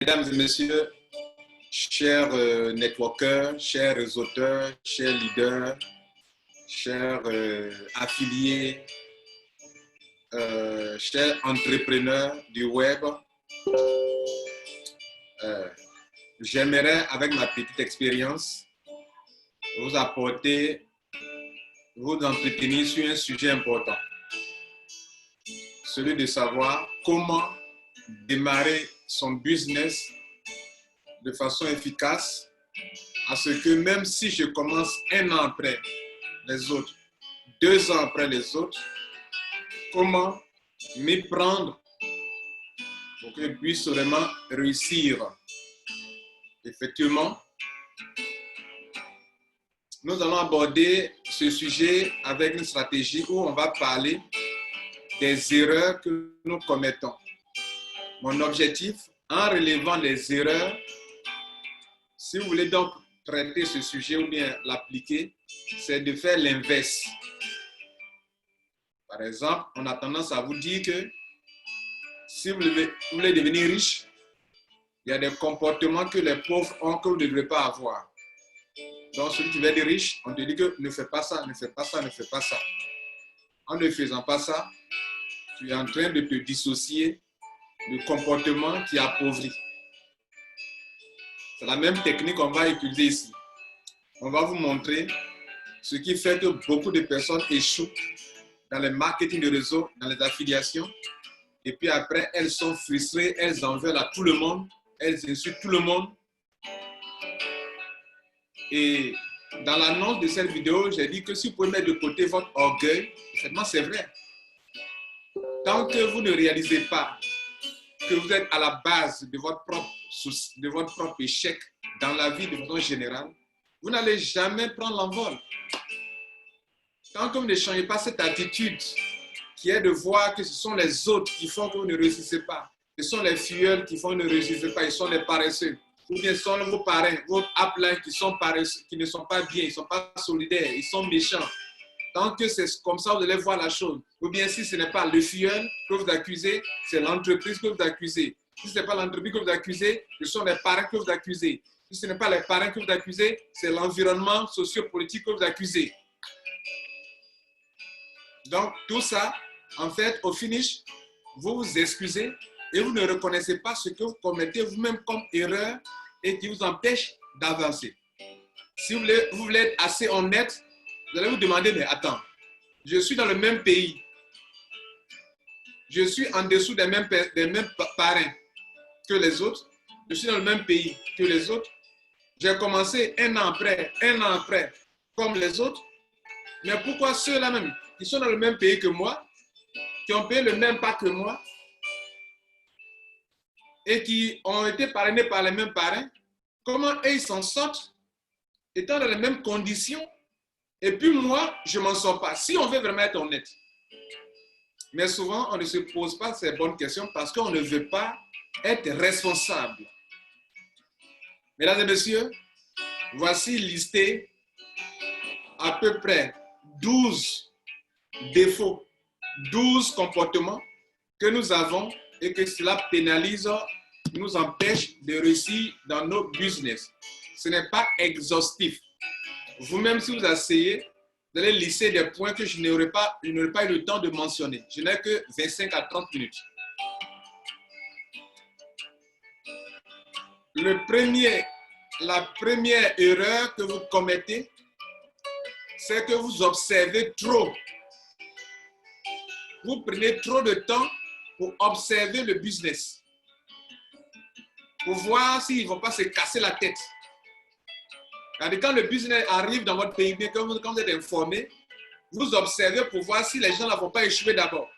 Mesdames et messieurs, chers networkers, chers réseauteurs, chers leaders, chers affiliés, chers entrepreneurs du web, j'aimerais, avec ma petite expérience, vous apporter, vous entretenir sur un sujet important, celui de savoir comment démarrer son business de façon efficace, à ce que même si je commence 1 an après les autres, 2 ans après les autres, comment m'y prendre pour que je puisse vraiment réussir. Effectivement, nous allons aborder ce sujet avec une stratégie où on va parler des erreurs que nous commettons. Mon objectif, en relevant les erreurs, si vous voulez donc traiter ce sujet ou bien l'appliquer, c'est de faire l'inverse. Par exemple, on a tendance à vous dire que si vous voulez devenir riche, il y a des comportements que les pauvres ont que vous ne devrez pas avoir. Donc, celui qui veut être riche, on te dit que ne fais pas ça, ne fais pas ça, ne fais pas ça. En ne faisant pas ça, tu es en train de te dissocier du comportement qui appauvrit. C'est la même technique qu'on va utiliser ici. On va vous montrer ce qui fait que beaucoup de personnes échouent dans le marketing de réseau, dans les affiliations. Et puis après, elles sont frustrées, elles en veulent à tout le monde, elles insultent tout le monde. Et dans l'annonce de cette vidéo, j'ai dit que si vous pouvez mettre de côté votre orgueil, effectivement c'est vrai. Tant que vous ne réalisez pas que vous êtes à la base de votre propre échec dans la vie de façon générale, vous n'allez jamais prendre l'envol. Tant que vous ne changez pas cette attitude qui est de voir que ce sont les autres qui font que vous ne réussissez pas, ce sont les filleuls qui font que vous ne réussissez pas, ils sont les paresseux, ou bien ce sont vos parrains, vos uplines qui sont paresseux, qui ne sont pas bien, ils ne sont pas solidaires, ils sont méchants. Tant que c'est comme ça, vous allez voir la chose. Ou bien si ce n'est pas le filleul que vous accusez, c'est l'entreprise que vous accusez. Si ce n'est pas l'entreprise que vous accusez, ce sont les parents que vous accusez. Si ce n'est pas les parents que vous accusez, c'est l'environnement sociopolitique que vous accusez. Donc, tout ça, en fait, au finish, vous vous excusez et vous ne reconnaissez pas ce que vous commettez vous-même comme erreur et qui vous empêche d'avancer. Si vous voulez être assez honnête, vous allez vous demander, mais attends, je suis dans le même pays. Je suis en dessous des mêmes parrains que les autres. Je suis dans le même pays que les autres. J'ai commencé 1 an après, comme les autres. Mais pourquoi ceux-là même, qui sont dans le même pays que moi, qui ont payé le même pas que moi, et qui ont été parrainés par les mêmes parrains, comment eux ils s'en sortent, étant dans les mêmes conditions, et puis moi, je ne m'en sors pas. Si on veut vraiment être honnête. Mais souvent, on ne se pose pas ces bonnes questions parce qu'on ne veut pas être responsable. Mesdames et messieurs, voici listé à peu près 12 défauts, 12 comportements que nous avons et que cela pénalise, nous empêche de réussir dans nos business. Ce n'est pas exhaustif. Vous-même, si vous asseyez, vous allez lister des points que je n'aurai pas eu le temps de mentionner. Je n'ai que 25 à 30 minutes. La première erreur que vous commettez, c'est que vous observez trop. Vous prenez trop de temps pour observer le business, pour voir s'ils ne vont pas se casser la tête. Quand le business arrive dans votre pays, quand vous êtes informé, vous observez pour voir si les gens ne vont pas échouer d'abord.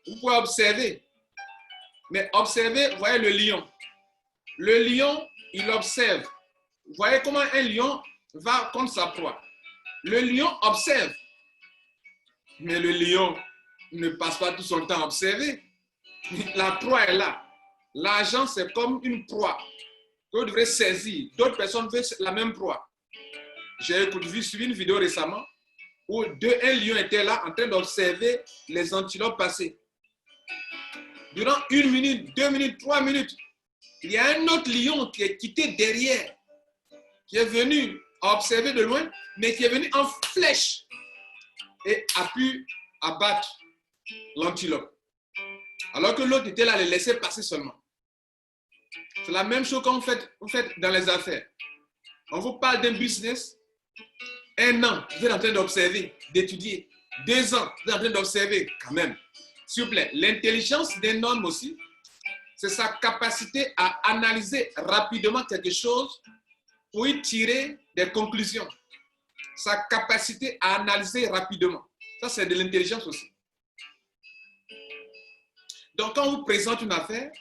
Vous pouvez observer. Mais observez, vous voyez le lion. Le lion, il observe. Vous voyez comment un lion va contre sa proie. Le lion observe. Mais le lion ne passe pas tout son temps à observer. La proie est là. L'argent, c'est comme une proie que vous devrez saisir. D'autres personnes veulent la même proie. J'ai suivi une vidéo récemment où un lion était là en train d'observer les antilopes passer. Durant 1 minute, 2 minutes, 3 minutes, il y a un autre lion qui est quitté derrière, qui est venu observer de loin, mais qui est venu en flèche et a pu abattre l'antilope. Alors que l'autre était là, le laisser passer seulement. C'est la même chose qu'on fait dans les affaires. On vous parle d'un business, 1 an, vous êtes en train d'observer, d'étudier. 2 ans, vous êtes en train d'observer quand même. S'il vous plaît, l'intelligence d'un homme aussi, c'est sa capacité à analyser rapidement quelque chose pour y tirer des conclusions. Sa capacité à analyser rapidement. Ça, c'est de l'intelligence aussi. Donc, quand on vous présente une affaire,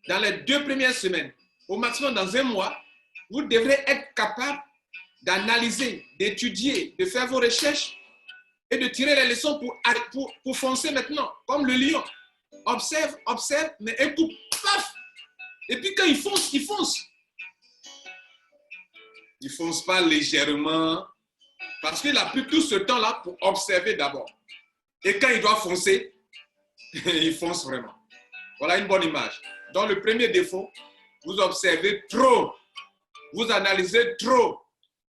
dans les 2 premières semaines, au maximum dans 1 mois, vous devrez être capable d'analyser, d'étudier, de faire vos recherches et de tirer les leçons pour foncer maintenant, comme le lion. Observe, observe, mais un coup, paf! Et puis quand il fonce, il fonce. Il ne fonce pas légèrement, parce qu'il a pris tout ce temps-là pour observer d'abord. Et quand il doit foncer, il fonce vraiment. Voilà une bonne image. Donc le premier défaut, vous observez trop, vous analysez trop,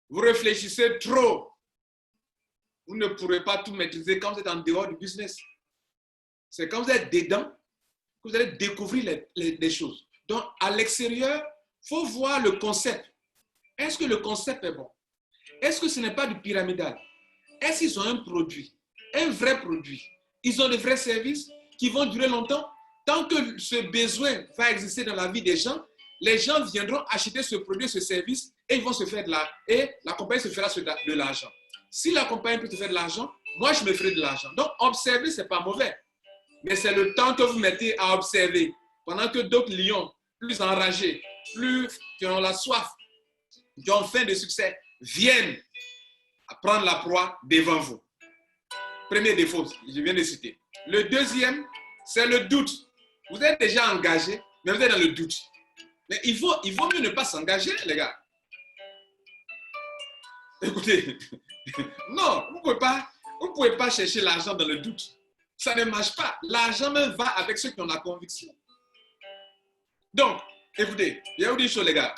vous réfléchissez trop. Vous ne pourrez pas tout maîtriser quand vous êtes en dehors du business. C'est quand vous êtes dedans que vous allez découvrir les choses. Donc à l'extérieur, il faut voir le concept. Est-ce que le concept est bon? Est-ce que ce n'est pas du pyramidal? Est-ce qu'ils ont un produit, un vrai produit? Ils ont de vrais services qui vont durer longtemps? Tant que ce besoin va exister dans la vie des gens, les gens viendront acheter ce produit, ce service, et ils vont se faire de l'argent. Et la compagnie se fera de l'argent. Si la compagnie peut se faire de l'argent, moi je me ferai de l'argent. Donc observer, ce n'est pas mauvais. Mais c'est le temps que vous mettez à observer. Pendant que d'autres lions, plus enragés, plus qui ont la soif, qui ont faim de succès, viennent à prendre la proie devant vous. Premier défaut, je viens de citer. Le deuxième, c'est le doute. Vous êtes déjà engagé, mais vous êtes dans le doute. Mais il vaut mieux ne pas s'engager, les gars. Écoutez, non, vous ne pouvez pas chercher l'argent dans le doute. Ça ne marche pas. L'argent même va avec ceux qui ont la conviction. Donc, écoutez, il y a une chose, les gars.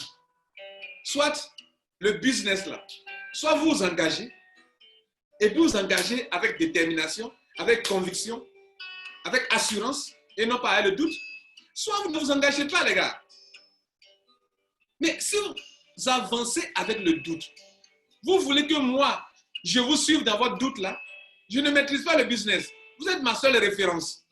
Soit le business là, soit vous vous engagez, et puis vous engagez avec détermination, avec conviction, avec assurance, et non pas avec le doute. Soit vous ne vous engagez pas, les gars. Mais si vous avancez avec le doute, vous voulez que moi, je vous suive dans votre doute là, je ne maîtrise pas le business. Vous êtes ma seule référence.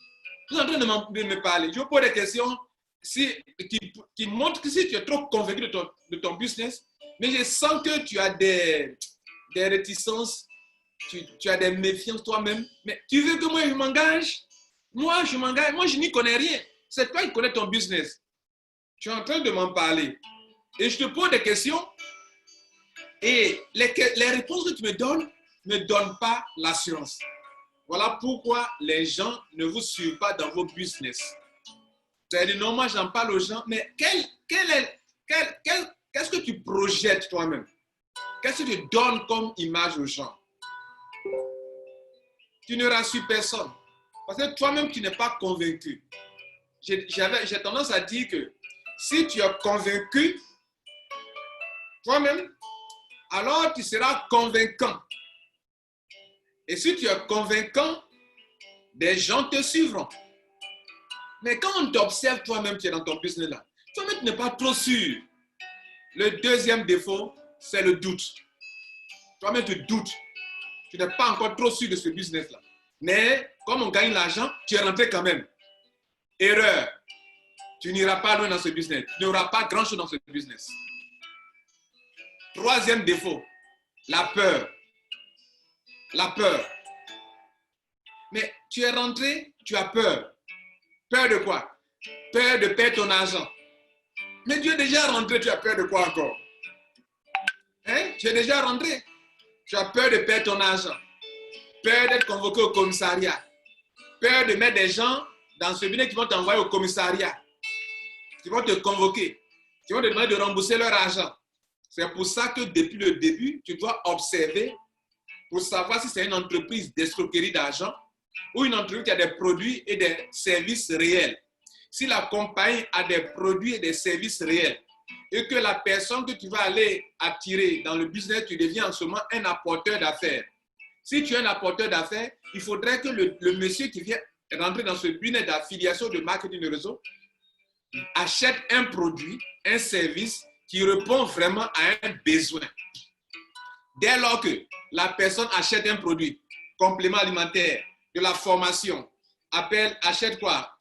Vous êtes en train de me parler. Je vous pose des questions qui montrent que si tu es trop convaincu de ton business, mais je sens que tu as des réticences, tu as des méfiances toi-même. Mais tu veux que moi je m'engage? Moi je m'engage, moi je n'y connais rien. C'est toi qui connais ton business. Tu es en train de m'en parler. Et je te pose des questions et les réponses que tu me donnes ne donnent pas l'assurance. Voilà pourquoi les gens ne vous suivent pas dans vos business. Vous avez dit, non, moi j'en parle aux gens, mais qu'est-ce que tu projettes toi-même? Qu'est-ce que tu donnes comme image aux gens? Tu ne rassures personne. Parce que toi-même, tu n'es pas convaincu. J'ai tendance à dire que si tu es convaincu, toi-même, alors tu seras convaincant. Et si tu es convaincant, des gens te suivront. Mais quand on t'observe toi-même, tu es dans ton business là, toi-même, tu n'es pas trop sûr. Le deuxième défaut, c'est le doute. Toi-même, tu doutes. Tu n'es pas encore trop sûr de ce business-là. Mais comme on gagne l'argent, tu es rentré quand même. Erreur. Tu n'iras pas loin dans ce business. Tu n'auras pas grand-chose dans ce business. Troisième défaut, la peur. La peur. Mais tu es rentré, tu as peur. Peur de quoi? Peur de perdre ton argent. Mais tu es déjà rentré, tu as peur de quoi encore? Hein? Tu es déjà rentré. Tu as peur de perdre ton argent. Peur d'être convoqué au commissariat. Peur de mettre des gens dans ce business qui vont t'envoyer au commissariat. Qui vont te convoquer. Qui vont te demander de rembourser leur argent. C'est pour ça que depuis le début, tu dois observer pour savoir si c'est une entreprise d'escroquerie d'argent ou une entreprise qui a des produits et des services réels. Si la compagnie a des produits et des services réels et que la personne que tu vas aller attirer dans le business, tu deviens en ce moment un apporteur d'affaires. Si tu es un apporteur d'affaires, il faudrait que le monsieur qui vient rentrer dans ce business d'affiliation de marketing de réseau achète un produit, un service qui répond vraiment à un besoin. Dès lors que la personne achète un produit, complément alimentaire, de la formation, achète quoi?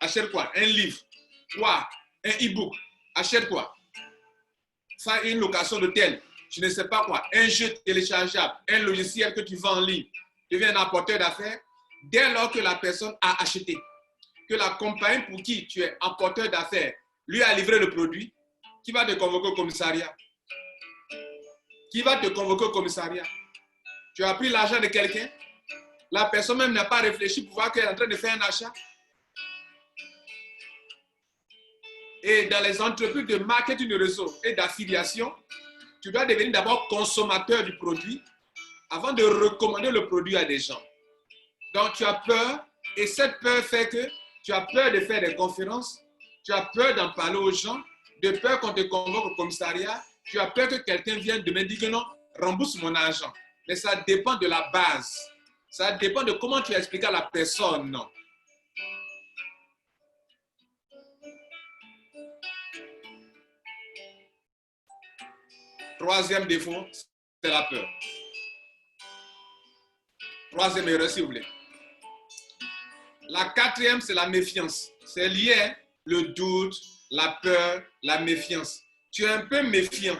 Achète quoi? Un livre, quoi? Un e-book, achète quoi? Ça, une location d'hôtel, je ne sais pas quoi, un jeu téléchargeable, un logiciel que tu vends en ligne, tu deviens un apporteur d'affaires. Dès lors que la personne a acheté, que la compagnie pour qui tu es apporteur d'affaires lui a livré le produit, qui va te convoquer au commissariat? Qui va te convoquer au commissariat? Tu as pris l'argent de quelqu'un, la personne même n'a pas réfléchi pour voir qu'elle est en train de faire un achat. Et dans les entreprises de marketing de réseau et d'affiliation, tu dois devenir d'abord consommateur du produit avant de recommander le produit à des gens. Donc tu as peur et cette peur fait que tu as peur de faire des conférences, tu as peur d'en parler aux gens, de peur qu'on te convoque au commissariat, tu as peur que quelqu'un vienne de me dire que non, rembourse mon argent. Mais ça dépend de la base. Ça dépend de comment tu expliques à la personne. Non. Troisième défaut, c'est la peur. Troisième erreur, s'il vous plaît. La quatrième, c'est la méfiance. C'est lié, le doute, la peur, la méfiance. Tu es un peu méfiant.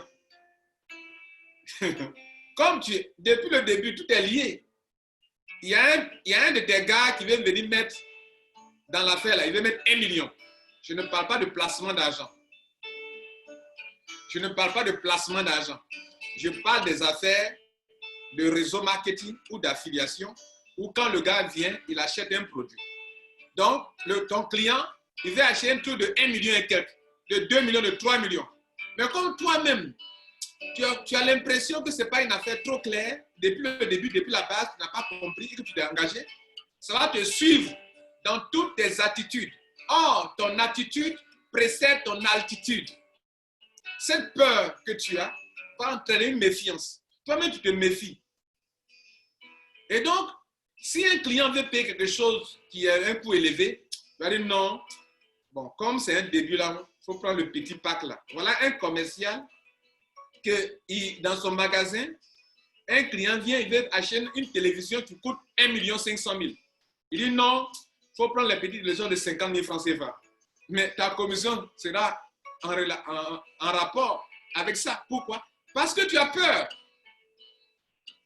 Comme depuis le début, tout est lié. Il y a un de tes gars qui vient venir mettre dans l'affaire, là, il veut mettre 1 million. Je ne parle pas de placement d'argent. Je ne parle pas de placement d'argent. Je parle des affaires de réseau marketing ou d'affiliation où quand le gars vient, il achète un produit. Donc, ton client, il veut acheter un truc de 1 million et quelques, de 2 millions, de 3 millions. Mais comme toi-même, tu as l'impression que ce n'est pas une affaire trop claire, depuis le début, depuis la base, tu n'as pas compris et que tu t'es engagé, ça va te suivre dans toutes tes attitudes. Or, ton attitude précède ton altitude. Cette peur que tu as va entraîner une méfiance. Toi-même, tu te méfies. Et donc, si un client veut payer quelque chose qui est un coût élevé, il va dire non. Bon, comme c'est un début là, il faut prendre le petit pack là. Voilà un commercial que dans son magasin, un client vient, il veut acheter une télévision qui coûte 1 500 000. Il dit non, il faut prendre les petites télévisions de 50 000 francs CFA. Mais ta commission sera en rapport avec ça. Pourquoi? Parce que tu as peur.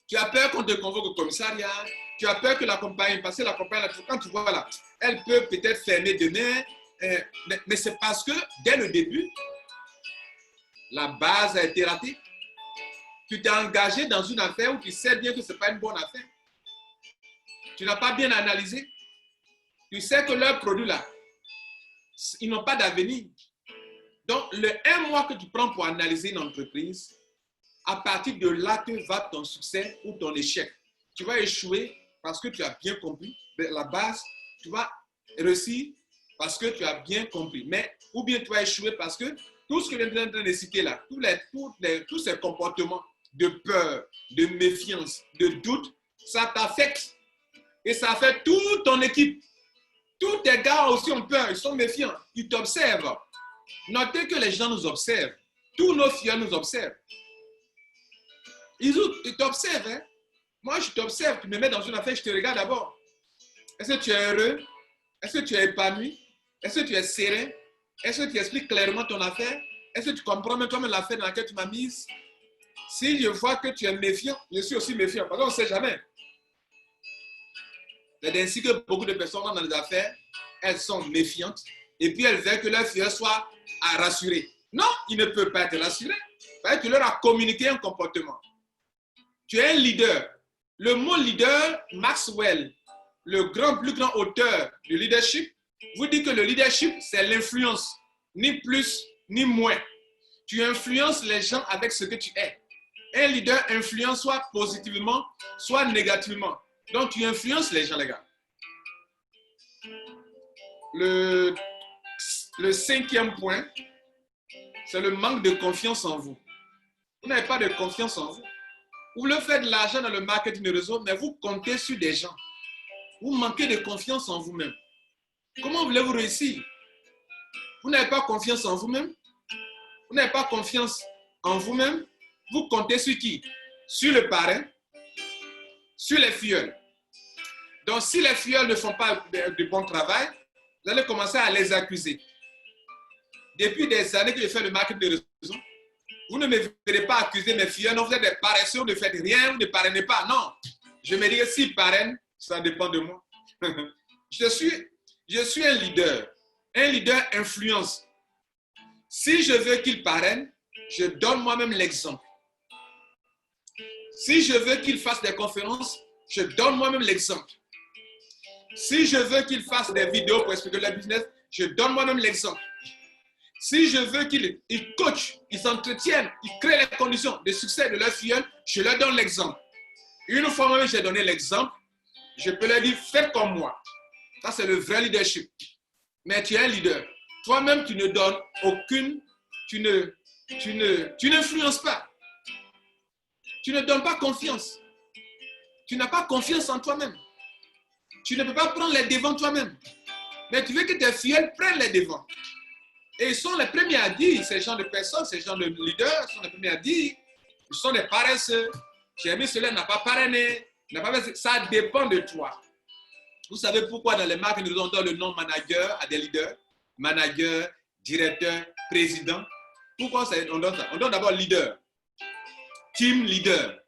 Tu as peur qu'on te convoque au commissariat. Tu as peur que la compagnie, parce que la compagnie, quand tu vois là, elle peut peut-être fermer demain. Mais c'est parce que dès le début, la base a été ratée. Tu t'es engagé dans une affaire où tu sais bien que ce n'est pas une bonne affaire. Tu n'as pas bien analysé. Tu sais que leurs produits là, ils n'ont pas d'avenir. Donc, le 1 mois que tu prends pour analyser une entreprise, à partir de là que va ton succès ou ton échec. Tu vas échouer parce que tu as bien compris la base. Tu vas réussir parce que tu as bien compris. Mais, ou bien tu vas échouer parce que tout ce que je viens de citer là, tous ces comportements de peur, de méfiance, de doute, ça t'affecte. Et ça affecte toute ton équipe. Tous tes gars aussi ont peur, ils sont méfiants, ils t'observent. Notez que les gens nous observent. Tous nos filles nous observent. Ils t'observent. Hein? Moi, je t'observe, tu me mets dans une affaire, je te regarde d'abord. Est-ce que tu es heureux? Est-ce que tu es épanoui? Est-ce que tu es serein? Est-ce que tu expliques clairement ton affaire? Est-ce que tu comprends même toi-même l'affaire dans laquelle tu m'as mise? Si je vois que tu es méfiant, je suis aussi méfiant, parce qu'on ne sait jamais. C'est ainsi que beaucoup de personnes dans les affaires, elles sont méfiantes, et puis elles veulent que leur fille soit rassurée. Non, il ne peut pas être rassuré. Tu leur as communiqué un comportement. Tu es un leader. Le mot leader, Maxwell, le plus grand auteur du leadership, vous dit que le leadership, c'est l'influence, ni plus ni moins. Tu influences les gens avec ce que tu es. Un leader influence soit positivement, soit négativement. Donc, tu influences les gens, les gars. le cinquième point, c'est le manque de confiance en vous. Vous n'avez pas de confiance en vous. Vous voulez faire de l'argent dans le marketing de réseau, mais vous comptez sur des gens. Vous manquez de confiance en vous-même. Comment voulez-vous réussir? Vous n'avez pas confiance en vous-même. Vous n'avez pas confiance en vous-même. Vous comptez sur qui? Sur le parrain, sur les filleuls. Donc, si les filleuls ne font pas de bon travail, vous allez commencer à les accuser. Depuis des années que je fais le marketing de réseau, vous ne me verrez pas accuser mes filleuls. Non, vous êtes des paresseux, vous ne faites rien, vous ne parrainez pas. Non, je me dis que s'ils parrainent, ça dépend de moi. Je suis un leader influence. Si je veux qu'il parraine, je donne moi-même l'exemple. Si je veux qu'il fasse des conférences, je donne moi-même l'exemple. Si je veux qu'il fasse des vidéos pour expliquer le business, je donne moi-même l'exemple. Si je veux qu'il coach, il s'entretienne, il crée les conditions de succès de leur filleul, je leur donne l'exemple. Une fois moi-même j'ai donné l'exemple, je peux leur dire, faites comme moi. Ça, c'est le vrai leadership. Mais tu es un leader. Toi-même, tu ne donnes aucune, tu n'influences pas. Tu ne donnes pas confiance. Tu n'as pas confiance en toi-même. Tu ne peux pas prendre les devants toi-même. Mais tu veux que tes filleuls prennent les devants. Et ils sont les premiers à dire, ces gens de personnes, ces gens de leaders sont les premiers à dire, ils sont des paresseux. J'ai mis cela, n'a pas parrainé, n'a pas fait, ça dépend de toi. Vous savez pourquoi dans les marques, nous donnons le nom manager à des leaders, manager, directeur, président. Pourquoi on donne ça? On donne d'abord leader, team leader,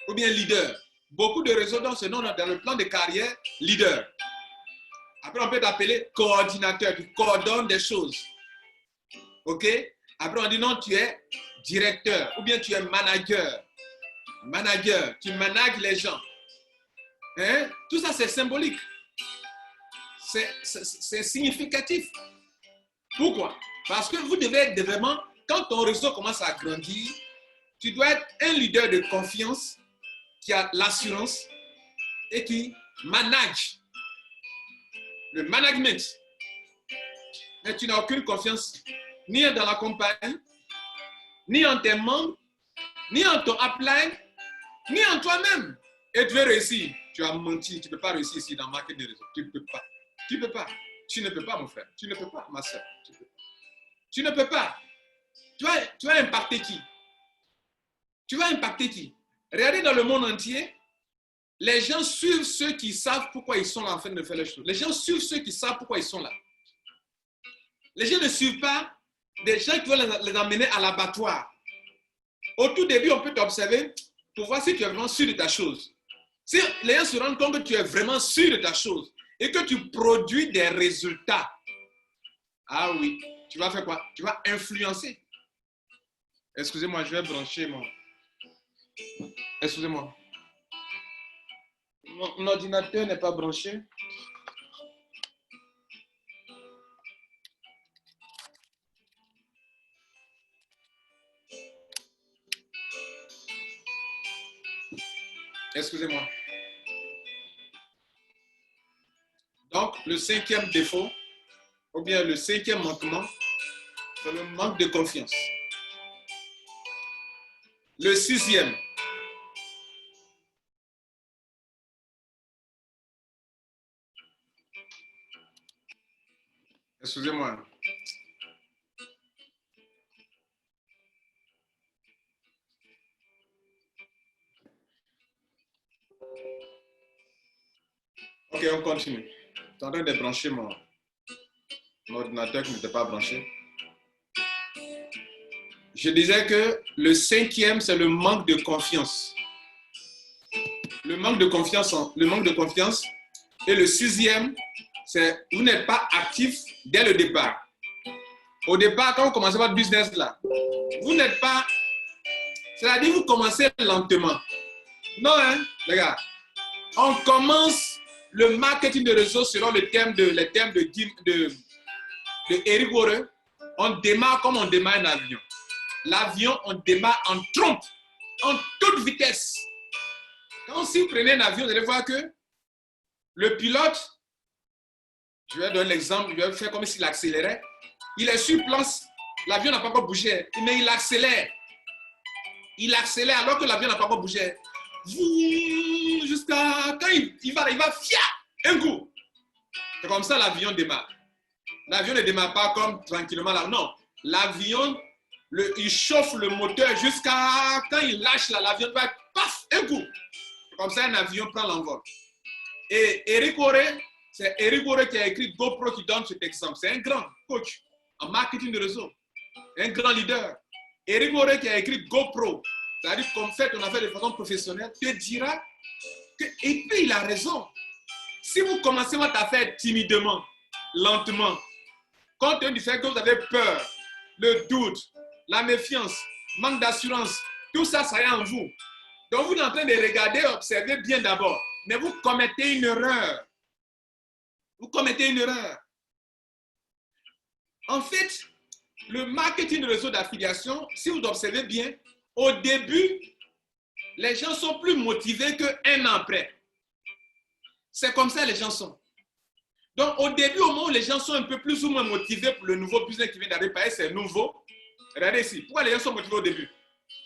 ou bien leader. Beaucoup de réseaux donnent ce nom dans le plan de carrière, leader. Après, on peut t'appeler coordinateur, tu coordonnes des choses. OK? Après, on dit non, tu es directeur ou bien tu es manager. Manager, tu manages les gens. Hein? Tout ça, c'est symbolique. C'est significatif. Pourquoi? Parce que vous devez être vraiment, quand ton réseau commence à grandir, tu dois être un leader de confiance qui a l'assurance et qui manage. Le management. Mais tu n'as aucune confiance ni dans la compagnie, ni en tes membres, ni en ton upline, ni en toi-même. Et tu veux réussir. Tu as menti. Tu ne peux pas réussir ici dans le marketing de réseau. Tu ne peux pas. Tu ne peux pas. Tu ne peux pas, mon frère. Tu ne peux pas, ma soeur. Tu ne peux pas. Tu vas impacter qui? Tu vas impacter qui? Regardez dans le monde entier, les gens suivent ceux qui savent pourquoi ils sont là en train de faire les choses. Les gens suivent ceux qui savent pourquoi ils sont là. Les gens ne suivent pas des gens qui veulent les emmener à l'abattoir. Au tout début, on peut t'observer pour voir si tu es vraiment sûr de ta chose. Si les gens se rendent compte que tu es vraiment sûr de ta chose et que tu produis des résultats, ah oui, tu vas faire quoi? Tu vas influencer. Excusez-moi, je vais brancher mon... Excusez-moi. Mon ordinateur n'est pas branché. Excusez-moi. Donc, le cinquième défaut, ou bien le cinquième manquement, c'est le manque de confiance. Le sixième, excusez-moi. Ok, on continue. Je suis en train de brancher mon ordinateur qui n'était pas branché. Je disais que le cinquième, c'est le manque de confiance. Le manque de confiance. Et le sixième, c'est vous n'êtes pas actif dès le départ. Au départ, quand vous commencez votre business là, vous n'êtes pas... C'est-à-dire vous commencez lentement. Non, hein, les gars. On commence le marketing de réseau selon les thèmes de Eric Warren. On démarre comme on démarre un avion. L'avion, on démarre en trompe, en toute vitesse. Quand si vous prenez un avion, vous allez voir que le pilote Je vais donner l'exemple, je vais faire comme s'il accélérait. Il est sur place, l'avion n'a pas encore bougé, mais il accélère. Il accélère alors que l'avion n'a pas encore bougé. Jusqu'à quand il va fiat, un coup. C'est comme ça l'avion démarre. L'avion ne démarre pas comme tranquillement là. Non, l'avion, il chauffe le moteur jusqu'à quand il lâche là, l'avion va paf, un coup. Comme ça, un avion prend l'envol. Et Eric Oré, c'est Eric Oré qui a écrit GoPro qui donne cet exemple. C'est un grand coach en marketing de réseau, un grand leader. Eric Oré qui a écrit GoPro, c'est-à-dire qu'on fait ton affaire de façon professionnelle, te dira que, et puis il a raison. Si vous commencez votre affaire timidement, lentement, compte tenu du fait que vous avez peur, le doute, la méfiance, manque d'assurance, tout ça, ça est en vous. Donc vous êtes en train de regarder, observer bien d'abord, mais vous commettez une erreur. Vous commettez une erreur. En fait, le marketing de réseau d'affiliation, si vous observez bien, au début, les gens sont plus motivés qu'un an après. C'est comme ça les gens sont. Donc, au début, au moment où les gens sont un peu plus ou moins motivés pour le nouveau business qui vient d'arriver, c'est nouveau. Regardez ici. Pourquoi les gens sont motivés au début?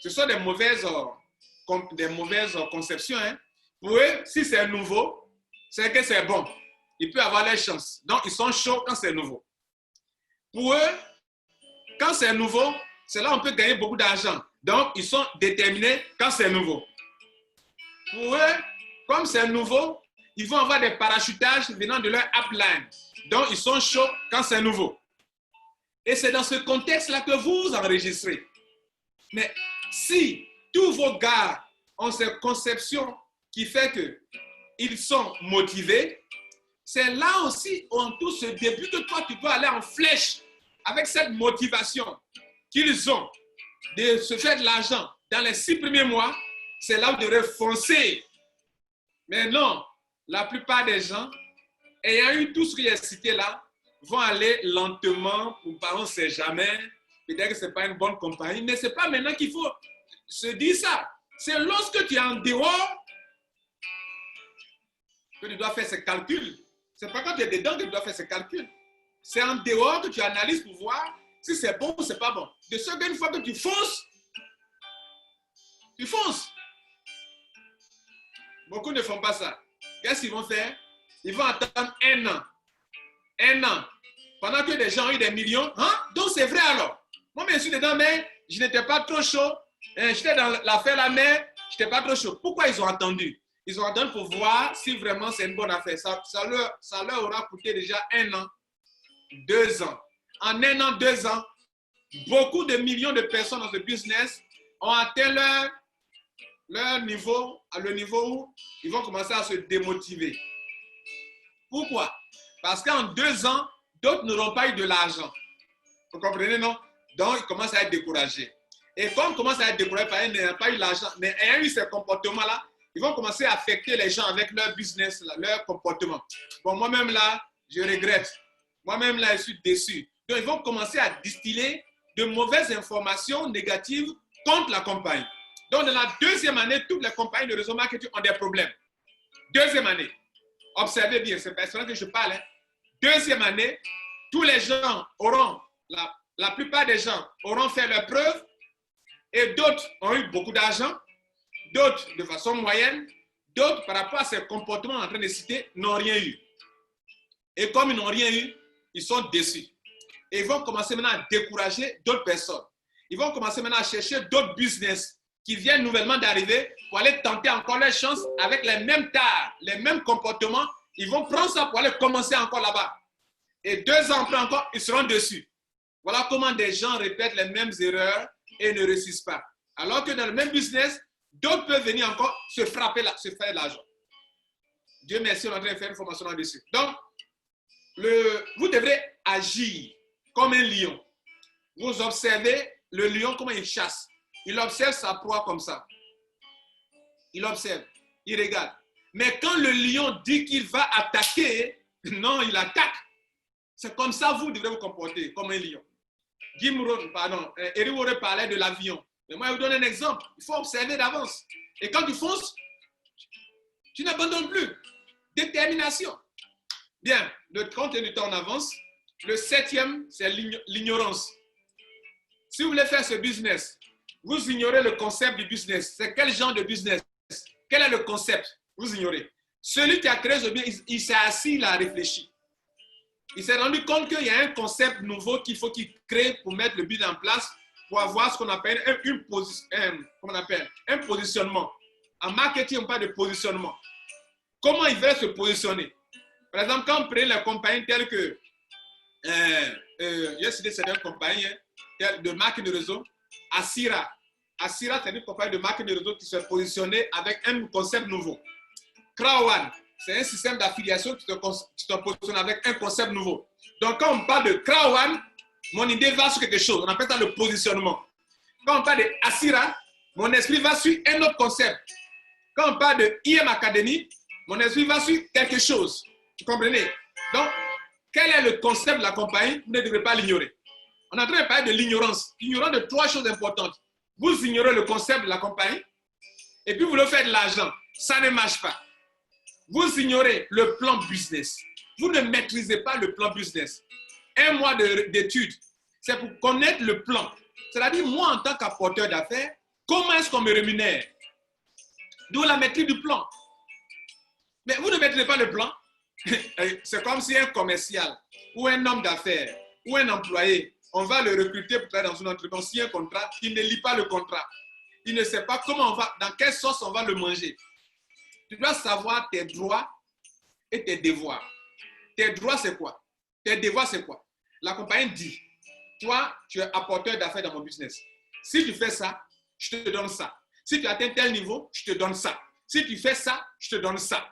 Ce sont des mauvaises conceptions. Hein. Pour eux, si c'est nouveau, c'est que c'est bon. Ils peuvent avoir les chances. Donc, ils sont chauds quand c'est nouveau. Pour eux, quand c'est nouveau, c'est là où on peut gagner beaucoup d'argent. Donc, ils sont déterminés quand c'est nouveau. Pour eux, comme c'est nouveau, ils vont avoir des parachutages venant de leur upline. Donc, ils sont chauds quand c'est nouveau. Et c'est dans ce contexte-là que vous enregistrez. Mais si tous vos gars ont cette conception qui fait qu'ils sont motivés, c'est là aussi où on touche ce début que toi, tu peux aller en flèche avec cette motivation qu'ils ont de se faire de l'argent dans les 6 premiers mois. C'est là où tu devrais foncer. Mais non, la plupart des gens, ayant eu tout ce qui est cité là, vont aller lentement, pour on ne sait jamais, peut-être que ce n'est pas une bonne compagnie, mais ce n'est pas maintenant qu'il faut se dire ça. C'est lorsque tu es en dehors que tu dois faire ces calculs. Ce n'est pas quand tu es dedans que tu dois faire ces calculs. C'est en dehors que tu analyses pour voir si c'est bon ou c'est pas bon. De ce qu'une fois que tu fonces, tu fonces. Beaucoup ne font pas ça. Qu'est-ce qu'ils vont faire? Ils vont attendre un an. Un an. Pendant que des gens ont eu des millions. Hein? Donc c'est vrai alors. Moi, je suis dedans, mais je n'étais pas trop chaud. J'étais dans l'affaire là, mais je n'étais pas trop chaud. Pourquoi ils ont attendu? Ils ont attendu pour voir si vraiment c'est une bonne affaire. Ça leur aura coûté déjà 1 an, 2 ans. En 1 an, 2 ans, beaucoup de millions de personnes dans ce business ont atteint leur niveau, à le niveau où ils vont commencer à se démotiver. Pourquoi? Parce qu'en 2 ans, d'autres n'auront pas eu de l'argent. Vous comprenez, non? Donc, ils commencent à être découragés. Et comme ils commencent à être découragés parce qu'ils n'ont pas eu l'argent, mais ayant eu ces comportements-là, ils vont commencer à affecter les gens avec leur business, leur comportement. Bon, moi-même là, je regrette. Moi-même là, je suis déçu. Donc, ils vont commencer à distiller de mauvaises informations négatives contre la compagnie. Donc, dans la 2e année, toutes les compagnies de réseau marketing ont des problèmes. 2e année. Observez bien, c'est personnel que je parle. Hein. 2e année, tous les gens auront, la plupart des gens auront fait leurs preuves et d'autres ont eu beaucoup d'argent, d'autres de façon moyenne, d'autres par rapport à ces comportements en train de citer n'ont rien eu. Et comme ils n'ont rien eu, ils sont déçus. Et ils vont commencer maintenant à décourager d'autres personnes. Ils vont commencer maintenant à chercher d'autres business qui viennent nouvellement d'arriver pour aller tenter encore leur chance avec les mêmes tares, les mêmes comportements. Ils vont prendre ça pour aller commencer encore là-bas. Et 2 ans après encore, ils seront dessus. Voilà comment des gens répètent les mêmes erreurs et ne réussissent pas. Alors que dans le même business, d'autres peuvent venir encore se frapper, se faire de l'argent. Dieu merci, on est en train de faire une formation là-dessus. Donc, vous devrez agir comme un lion. Vous observez le lion, comment il chasse. Il observe sa proie comme ça. Il observe, il regarde. Mais quand le lion dit qu'il va attaquer, non, il attaque. C'est comme ça vous devrez vous comporter, comme un lion. Eric Oré parlait de l'avion. Mais moi, je vous donne un exemple. Il faut observer d'avance. Et quand tu fonces, tu n'abandonnes plus. Détermination. Bien, le 30 du temps en avance. Le 7e, c'est l'ignorance. Si vous voulez faire ce business, vous ignorez le concept du business. C'est quel genre de business? Quel est le concept? Vous ignorez. Celui qui a créé ce business, il s'est assis, il a réfléchi. Il s'est rendu compte qu'il y a un concept nouveau qu'il faut qu'il crée pour mettre le business en place, pour avoir ce qu'on appelle un positionnement. En marketing, on parle de positionnement. Comment il va se positionner? Par exemple, quand on prend les compagnies telles que, j'ai cité certaines compagnies de marque de réseau, Asira. Asira, c'est une compagnie de marque de réseau qui s'est positionnée avec un concept nouveau. Krawan, c'est un système d'affiliation qui se positionne avec un concept nouveau. Donc, quand on parle de Krawan, mon idée va sur quelque chose. On appelle ça le positionnement. Quand on parle de Asira, mon esprit va sur un autre concept. Quand on parle de IM Academy, mon esprit va sur quelque chose. Vous comprenez? Donc, quel est le concept de la compagnie? Vous ne devrez pas l'ignorer. On est en train de parler de l'ignorance. Ignorant de 3 choses importantes. Vous ignorez le concept de la compagnie et puis vous le faites de l'argent. Ça ne marche pas. Vous ignorez le plan business. Vous ne maîtrisez pas le plan business. 1 mois d'études, c'est pour connaître le plan. C'est-à-dire, moi, en tant qu'apporteur d'affaires, comment est-ce qu'on me rémunère? D'où la maîtrise du plan. Mais vous ne maîtrisez pas le plan. C'est comme si un commercial ou un homme d'affaires ou un employé, on va le recruter pour travailler dans une entreprise, on signe un contrat, il ne lit pas le contrat. Il ne sait pas comment on va, dans quelle sauce on va le manger. Tu dois savoir tes droits et tes devoirs. Tes droits, c'est quoi? Tes devoirs, c'est quoi? La compagnie dit, toi, tu es apporteur d'affaires dans mon business. Si tu fais ça, je te donne ça. Si tu atteins tel niveau, je te donne ça. Si tu fais ça, je te donne ça.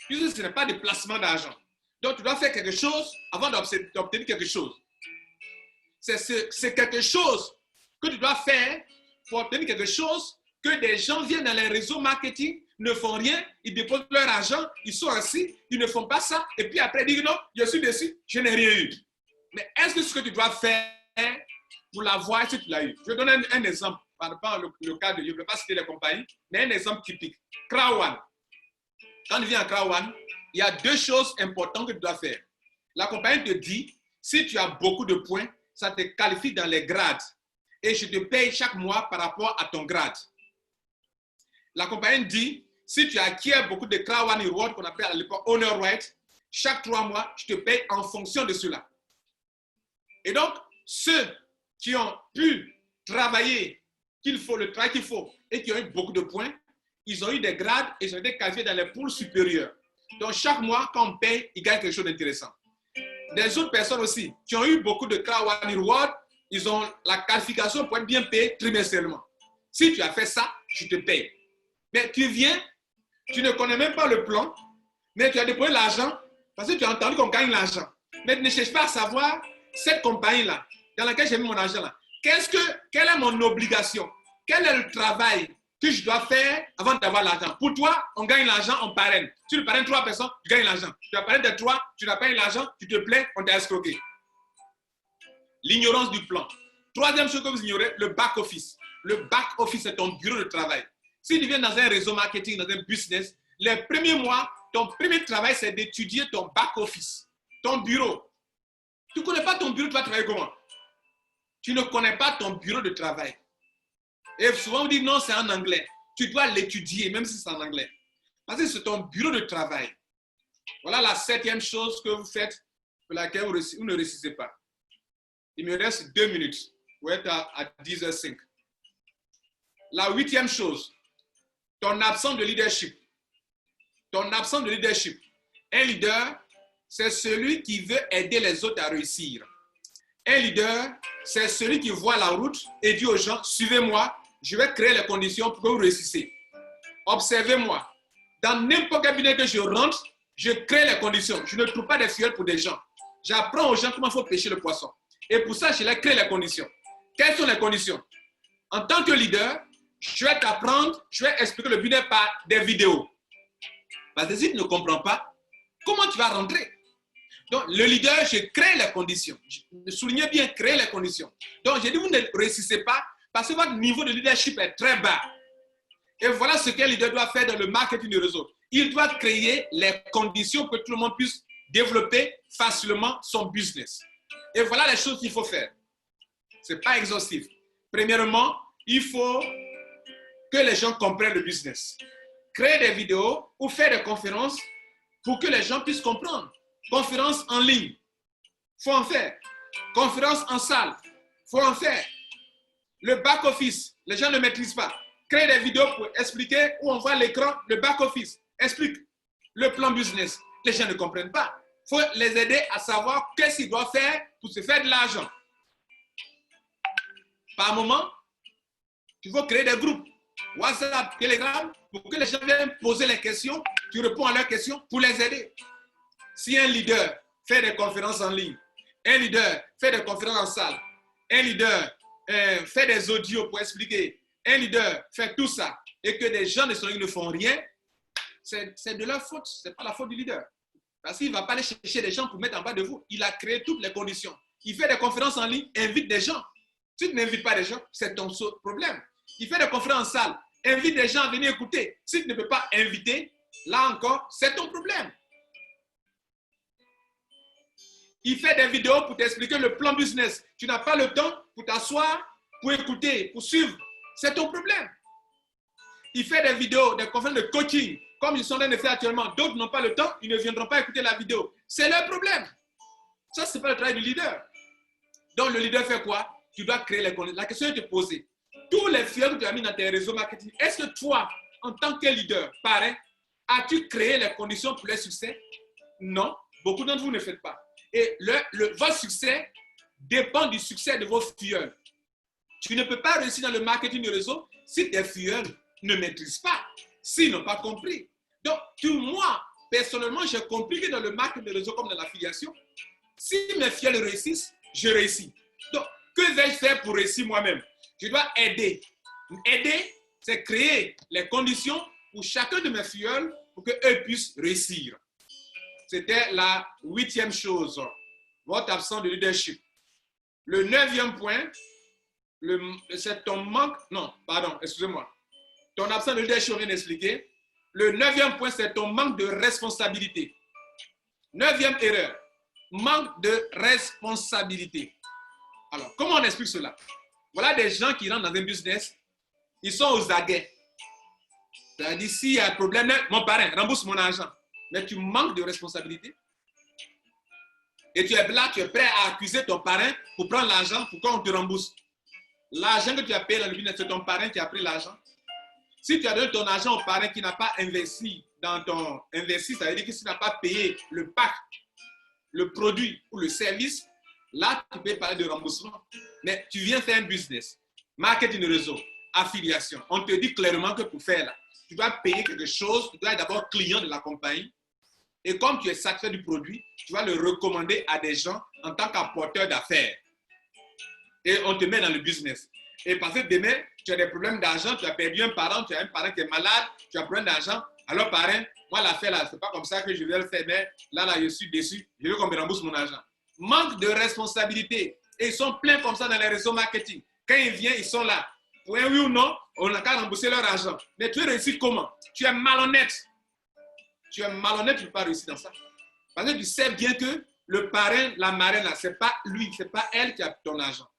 Puisque ce n'est pas des placements d'argent. Donc, tu dois faire quelque chose avant d'obtenir quelque chose. C'est quelque chose que tu dois faire pour obtenir quelque chose que des gens viennent dans les réseaux marketing, ne font rien, ils déposent leur argent, ils sont assis, ils ne font pas ça, et puis après, ils disent non, je suis dessus, je n'ai rien eu. Mais est-ce que ce que tu dois faire pour l'avoir, si tu l'as eu? Je vais donner un exemple, par rapport au cas de, je ne vais pas citer les compagnies, mais un exemple typique. Krawan. Quand tu viens à Krawan, il y a 2 choses importantes que tu dois faire. La compagnie te dit, si tu as beaucoup de points, ça te qualifie dans les grades. Et je te paye chaque mois par rapport à ton grade. La compagnie dit, si tu acquiers beaucoup de Krawan Reward, qu'on appelle à l'époque Honor Right, chaque 3 mois, je te paye en fonction de cela. Et donc, ceux qui ont pu travailler le travail qu'il faut et qui ont eu beaucoup de points, ils ont eu des grades et ils ont été qualifiés dans les poules supérieures. Donc, chaque mois, quand on paye, ils gagnent quelque chose d'intéressant. Des autres personnes aussi qui ont eu beaucoup de Krawan Reward, ils ont la qualification pour être bien payés trimestriellement. Si tu as fait ça, je te paye. Mais tu viens, tu ne connais même pas le plan, mais tu as déposé l'argent parce que tu as entendu qu'on gagne l'argent. Mais tu ne cherches pas à savoir cette compagnie-là, dans laquelle j'ai mis mon argent là. Quelle est mon obligation? Quel est le travail que je dois faire avant d'avoir l'argent? Pour toi, on gagne l'argent, on parraine. Si tu parraines 3 personnes, tu gagnes l'argent. Tu as parrainé de 3, tu n'as pas eu l'argent, tu te plains, on t'a escroqué. L'ignorance du plan. 3e chose que vous ignorez, le back-office. Le back-office, c'est ton bureau de travail. Si tu viens dans un réseau marketing, dans un business, les premiers mois, ton premier travail, c'est d'étudier ton back-office, ton bureau. Tu ne connais pas ton bureau, tu vas travailler comment? Tu ne connais pas ton bureau de travail. Et souvent, on dit non, c'est en anglais. Tu dois l'étudier, même si c'est en anglais. Parce que c'est ton bureau de travail. Voilà la 7e chose que vous faites, pour laquelle vous ne réussissez pas. Il me reste 2 minutes. Vous êtes à 10h05. La 8e chose, ton absence de leadership. Ton absence de leadership. Un leader, c'est celui qui veut aider les autres à réussir. Un leader, c'est celui qui voit la route et dit aux gens, suivez-moi, je vais créer les conditions pour que vous réussissiez. Observez-moi. Dans n'importe quel cabinet que je rentre, je crée les conditions. Je ne trouve pas des fioles pour des gens. J'apprends aux gens comment il faut pêcher le poisson. Et pour ça, je leur crée les conditions. Quelles sont les conditions? En tant que leader, je vais t'apprendre, je vais expliquer le business par des vidéos. Parce que si tu ne comprends pas, comment tu vas rentrer? Donc, le leader, je crée les conditions. Soulignez bien, créer les conditions. Donc, j'ai dit, vous ne réussissez pas parce que votre niveau de leadership est très bas. Et voilà ce qu'un leader doit faire dans le marketing du réseau. Il doit créer les conditions pour que tout le monde puisse développer facilement son business. Et voilà les choses qu'il faut faire. Ce n'est pas exhaustif. Premièrement, il faut que les gens comprennent le business. Créer des vidéos ou faire des conférences pour que les gens puissent comprendre. Conférences en ligne, il faut en faire. Conférences en salle, il faut en faire. Le back-office, les gens ne maîtrisent pas. Créer des vidéos pour expliquer où on voit l'écran, le back-office. Explique le plan business. Les gens ne comprennent pas. Il faut les aider à savoir qu'est-ce qu'ils doivent faire pour se faire de l'argent. Par moment, tu faut créer des groupes. WhatsApp, Telegram, pour que les gens viennent poser les questions, tu réponds à leurs questions pour les aider. Si un leader fait des conférences en ligne, un leader fait des conférences en salle, un leader fait des audios pour expliquer, un leader fait tout ça et que des gens ne font rien, c'est de leur faute, ce n'est pas la faute du leader. Parce qu'il ne va pas aller chercher des gens pour mettre en bas de vous. Il a créé toutes les conditions. Il fait des conférences en ligne, invite des gens. Si tu n'invites pas des gens, c'est ton problème. Il fait des conférences en salle, invite des gens à venir écouter. Si tu ne peux pas inviter, là encore, c'est ton problème. Il fait des vidéos pour t'expliquer le plan business. Tu n'as pas le temps pour t'asseoir, pour écouter, pour suivre. C'est ton problème. Il fait des vidéos, des conférences de coaching, comme ils sont en train de faire actuellement. D'autres n'ont pas le temps, ils ne viendront pas écouter la vidéo. C'est leur problème. Ça, ce n'est pas le travail du leader. Donc, le leader fait quoi? Tu dois créer les conditions. La question est de te poser. Tous les fioles que tu as mis dans tes réseaux marketing, est-ce que toi, en tant que leader, pareil, as-tu créé les conditions pour le succès? Non. Beaucoup d'entre vous ne faites pas. Et votre succès dépend du succès de vos fioles. Tu ne peux pas réussir dans le marketing de réseau si tes fioles ne maîtrisent pas, s'ils n'ont pas compris. Donc, moi, personnellement, j'ai compris que dans le marketing de réseau comme dans l'affiliation, si mes fioles réussissent, je réussis. Donc, que vais-je faire pour réussir moi-même? Je dois aider. Aider, c'est créer les conditions pour chacun de mes fioles pour qu'eux puissent réussir. C'était la 8e chose, votre absence de leadership. Le 9e point, c'est ton manque, non, pardon, excusez-moi. Ton absence de leadership, on vient d'expliquer. Le 9e point, c'est ton manque de responsabilité. 9e erreur, manque de responsabilité. Alors, comment on explique cela? Voilà des gens qui rentrent dans un business, ils sont aux aguets. C'est-à-dire, s'il y a un problème, mon parrain, rembourse mon argent. Mais tu manques de responsabilité. Et tu es là, tu es prêt à accuser ton parrain pour prendre l'argent pour qu'on te rembourse. L'argent que tu as payé dans le business, c'est ton parrain qui a pris l'argent. Si tu as donné ton argent au parrain qui n'a pas investi dans ton investi, ça veut dire que si tu n'as pas payé le pack, le produit ou le service, là, tu peux parler de remboursement. Mais tu viens faire un business, marketing de réseau, affiliation. On te dit clairement que pour faire là, tu dois payer quelque chose, tu dois être d'abord client de la compagnie. Et comme tu es satisfait du produit, tu vas le recommander à des gens en tant qu'apporteur d'affaires. Et on te met dans le business. Et parce que demain, tu as des problèmes d'argent, tu as perdu un parent, tu as un parent qui est malade, tu as un problème d'argent. Alors, parrain, moi, l'affaire là, ce n'est pas comme ça que je vais le faire, mais là, je suis déçu, je veux qu'on me rembourse mon argent. Manque de responsabilité. Et ils sont pleins comme ça dans les réseaux marketing. Quand ils viennent, ils sont là. Pour un oui ou non, on n'a qu'à rembourser leur argent. Mais tu réussis comment? Tu es malhonnête. Tu es malhonnête, tu ne peux pas réussir dans ça. Parce que tu sais bien que le parrain, la marraine, ce n'est pas lui, ce n'est pas elle qui a ton argent.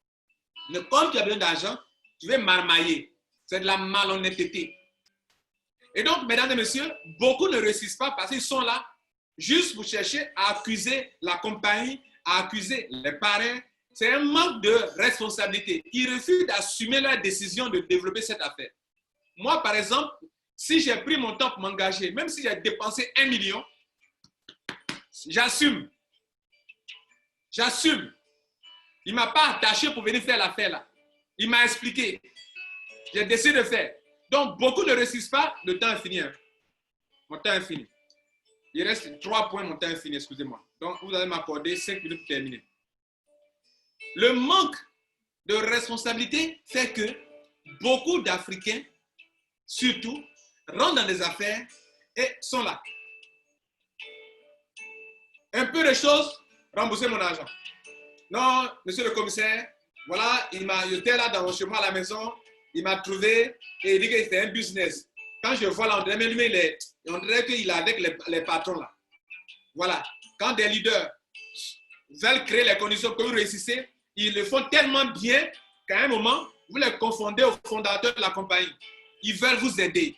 Mais comme tu as besoin d'argent, tu veux marmailler. C'est de la malhonnêteté. Et donc, mesdames et messieurs, beaucoup ne réussissent pas parce qu'ils sont là juste pour chercher à accuser la compagnie, à accuser les parrains. C'est un manque de responsabilité. Ils refusent d'assumer leur décision de développer cette affaire. Moi, par exemple, si j'ai pris mon temps pour m'engager, même si j'ai dépensé 1 million, j'assume. J'assume. Il ne m'a pas attaché pour venir faire l'affaire là. Il m'a expliqué. J'ai décidé de faire. Donc, beaucoup ne réussissent pas. Le temps est fini. Hein. Mon temps est fini. Il reste 3 points, mon temps est fini, excusez-moi. Donc, vous allez m'accorder 5 minutes pour terminer. Le manque de responsabilité fait que beaucoup d'Africains, surtout, rentrent dans des affaires et sont là. Un peu de choses, rembourser mon argent. Non, monsieur le commissaire, voilà, j'étais là chez moi à la maison, il m'a trouvé et il dit que c'était un business. Quand je vois là, on dirait qu'il est avec les patrons là. Voilà. quand des leaders veulent créer les conditions pour que vous réussissez, ils le font tellement bien qu'à un moment, vous les confondez au fondateur de la compagnie. Ils veulent vous aider.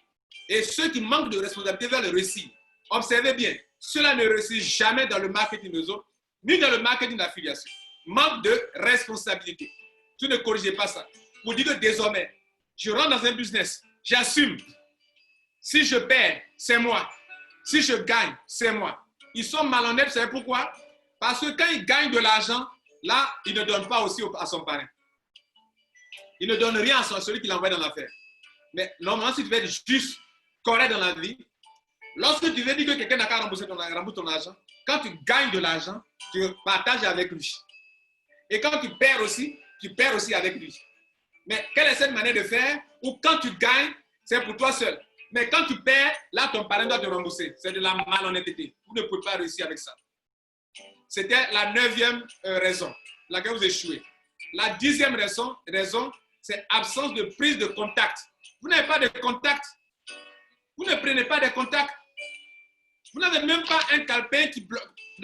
Et ceux qui manquent de responsabilité veulent réussir. Observez bien, cela ne réussit jamais dans le marketing des autres, ni dans le marketing d'affiliation. Manque de responsabilité. Tu ne corrigez pas ça. Vous dites que désormais, je rentre dans un business, j'assume. Si je perds, c'est moi. Si je gagne, c'est moi. Ils sont malhonnêtes, vous savez pourquoi? Parce que quand ils gagnent de l'argent, là, ils ne donnent pas aussi à son parrain. Ils ne donnent rien à celui qui l'envoie dans l'affaire. Mais normalement, si tu veux être juste, correct dans la vie, lorsque tu veux dire que quelqu'un n'a qu'à rembourser ton argent, quand tu gagnes de l'argent, tu partages avec lui. Et quand tu perds aussi avec lui. Mais quelle est cette manière de faire où quand tu gagnes, c'est pour toi seul. Mais quand tu perds, là, ton parrain doit te rembourser. C'est de la malhonnêteté. Vous ne pouvez pas réussir avec ça. C'était la 9e raison, laquelle vous échouez. La 10e raison, c'est absence de prise de contact. Vous n'avez pas de contact. Vous ne prenez pas de contacts. Vous n'avez même pas un calepin,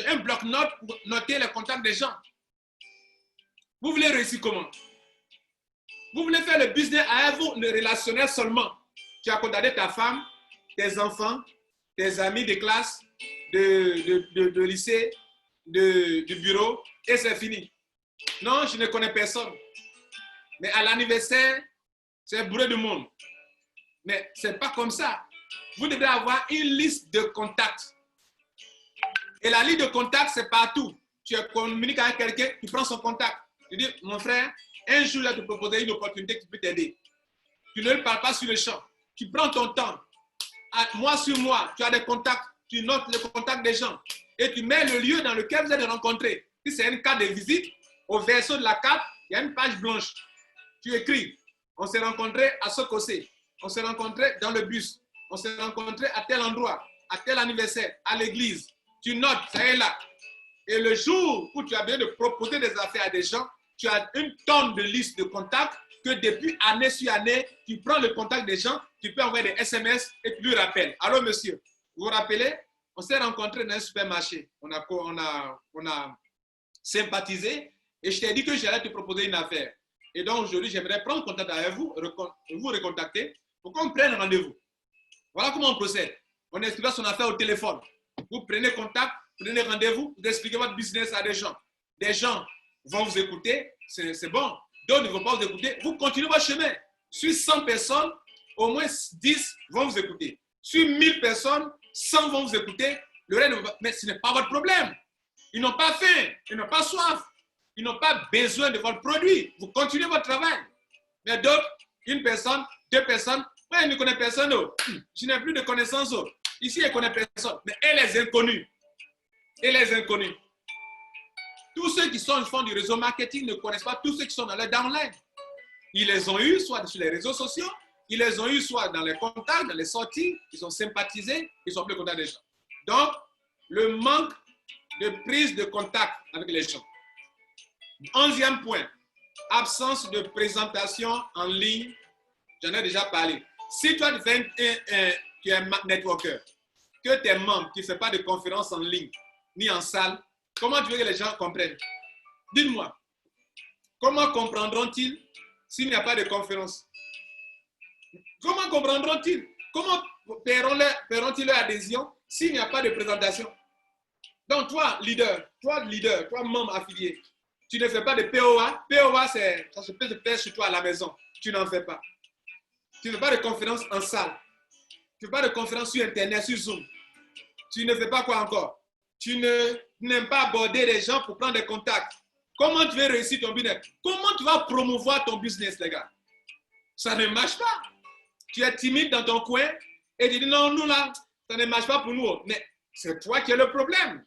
un bloc-notes pour noter les contacts des gens. Vous voulez réussir comment? Vous voulez faire le business à vous, le relationnel seulement. Tu as contacté ta femme, tes enfants, tes amis de classe, de lycée, du bureau, et c'est fini. Non, je ne connais personne. Mais à l'anniversaire, c'est bourré de monde. Mais ce n'est pas comme ça. Vous devez avoir une liste de contacts. Et la liste de contacts, c'est partout. Tu communiques avec quelqu'un, tu prends son contact. Tu dis, mon frère, un jour, je vais te proposer une opportunité qui peut t'aider. Tu ne le parles pas sur le champ. Tu prends ton temps. Mois sur mois, tu as des contacts. Tu notes les contacts des gens. Et tu mets le lieu dans lequel vous allez rencontrer. Si c'est une carte de visite, au verso de la carte, il y a une page blanche. Tu écris, on s'est rencontrés à Sokosé. On s'est rencontrés dans le bus. On s'est rencontrés à tel endroit, à tel anniversaire, à l'église. Tu notes, ça est là. Et le jour où tu as besoin de proposer des affaires à des gens, tu as une tonne de listes de contacts que depuis année sur année, tu prends le contact des gens, tu peux envoyer des SMS et tu lui rappelles. Allô, monsieur, vous vous rappelez? On s'est rencontrés dans un supermarché. On a sympathisé et je t'ai dit que j'allais te proposer une affaire. Et donc aujourd'hui, j'aimerais prendre contact avec vous, vous recontacter pour qu'on prenne rendez-vous. Voilà comment on procède. On explique son affaire au téléphone. Vous prenez contact, prenez rendez-vous, vous expliquez votre business à des gens. Des gens vont vous écouter, c'est bon. D'autres ne vont pas vous écouter. Vous continuez votre chemin. Sur 100 personnes, au moins 10 vont vous écouter. Sur 1000 personnes, 100 vont vous écouter. Le reste, mais ce n'est pas votre problème. Ils n'ont pas faim, ils n'ont pas soif. Ils n'ont pas besoin de votre produit. Vous continuez votre travail. Mais d'autres, une personne, 2 personnes, moi, je ne connais personne. Oh. Je n'ai plus de connaissances. Oh. Ici, je ne connais personne. Mais elle est inconnue. Et les inconnus. Tous ceux qui font du réseau marketing ne connaissent pas tous ceux qui sont dans le downline. Ils les ont eus soit sur les réseaux sociaux, ils les ont eus soit dans les contacts, dans les sorties, ils ont sympathisé, ils sont plus contents des gens. Donc, le manque de prise de contact avec les gens. 11e point, absence de présentation en ligne. J'en ai déjà parlé. Si toi, tu es un networker, que tes membres, tu ne fais pas de conférences en ligne, ni en salle, comment tu veux que les gens comprennent? Dites-moi, comment comprendront-ils s'il n'y a pas de conférence? Comment comprendront-ils? Comment paieront-ils leur adhésion s'il n'y a pas de présentation? Donc, toi, leader, toi, membre affilié, tu ne fais pas de POA. POA, ça se peut se faire sur toi à la maison. Tu n'en fais pas. Tu ne fais pas de conférence en salle. Tu ne fais pas de conférence sur Internet, sur Zoom. Tu ne fais pas quoi encore? Tu n'aimes pas aborder les gens pour prendre des contacts. Comment tu veux réussir ton business? Comment tu vas promouvoir ton business, les gars? Ça ne marche pas. Tu es timide dans ton coin et tu dis non, nous là, ça ne marche pas pour nous. Mais c'est toi qui as le problème.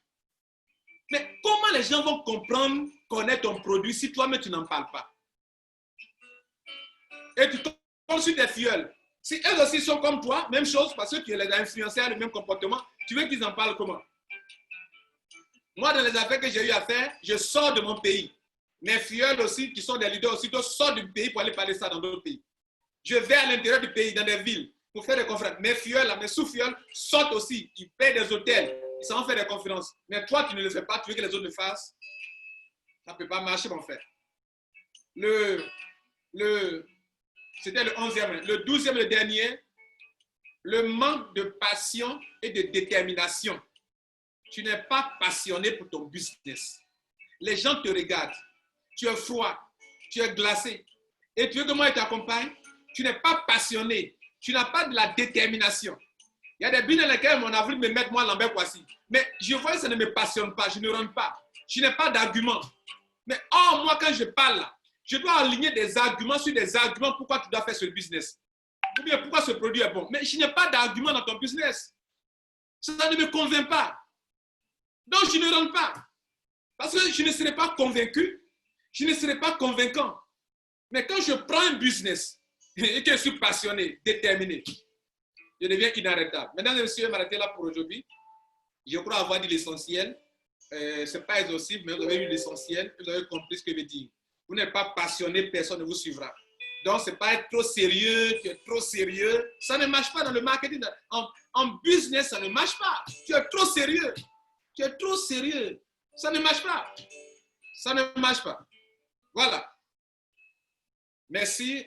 Mais comment les gens vont comprendre, connaître ton produit si toi-même tu n'en parles pas? Et tu tombes sur tes filleuls. Si eux aussi sont comme toi, même chose, parce que tu les as influencés à le même comportement, tu veux qu'ils en parlent comment? Moi, dans les affaires que j'ai eu à faire, je sors de mon pays. Mes filleuls aussi, qui sont des leaders aussi, sortent du pays pour aller parler ça dans d'autres pays. Je vais à l'intérieur du pays, dans des villes, pour faire des conférences. Mes filleuls, mes sous-filleuls sortent aussi. Ils paient des hôtels. Ils savent faire des conférences. Mais toi, tu ne le fais pas, tu veux que les autres le fassent. Ça ne peut pas marcher, mon frère. C'était le 11e. Le 12e, le dernier, le manque de passion et de détermination. Tu n'es pas passionné pour ton business. Les gens te regardent. Tu es froid, tu es glacé. Et tu veux que moi je t'accompagne? Tu n'es pas passionné. Tu n'as pas de la détermination. Il y a des business dans lesquels on a voulu me mettre moi Lambert Kouassi. Mais je vois que ça ne me passionne pas, je ne rentre pas. Je n'ai pas d'argument. Mais moi quand je parle, je dois aligner des arguments sur des arguments pourquoi tu dois faire ce business. Ou bien pourquoi ce produit est bon. Mais je n'ai pas d'argument dans ton business. Ça ne me convainc pas. Donc je ne rentre pas. Parce que je ne serai pas convaincu, je ne serai pas convaincant. Mais quand je prends un business et que je suis passionné, déterminé, je deviens inarrêtable. Mesdames et messieurs, je vais m'arrêter là pour aujourd'hui. Je crois avoir dit l'essentiel. Ce n'est pas exhaustif, mais vous avez eu l'essentiel. Vous avez compris ce que je veux dire. Vous n'êtes pas passionné, personne ne vous suivra. Donc, ce n'est pas être trop sérieux, tu es trop sérieux. Ça ne marche pas dans le marketing. En business, ça ne marche pas. Tu es trop sérieux. Tu es trop sérieux. Ça ne marche pas. Ça ne marche pas. Voilà. Merci.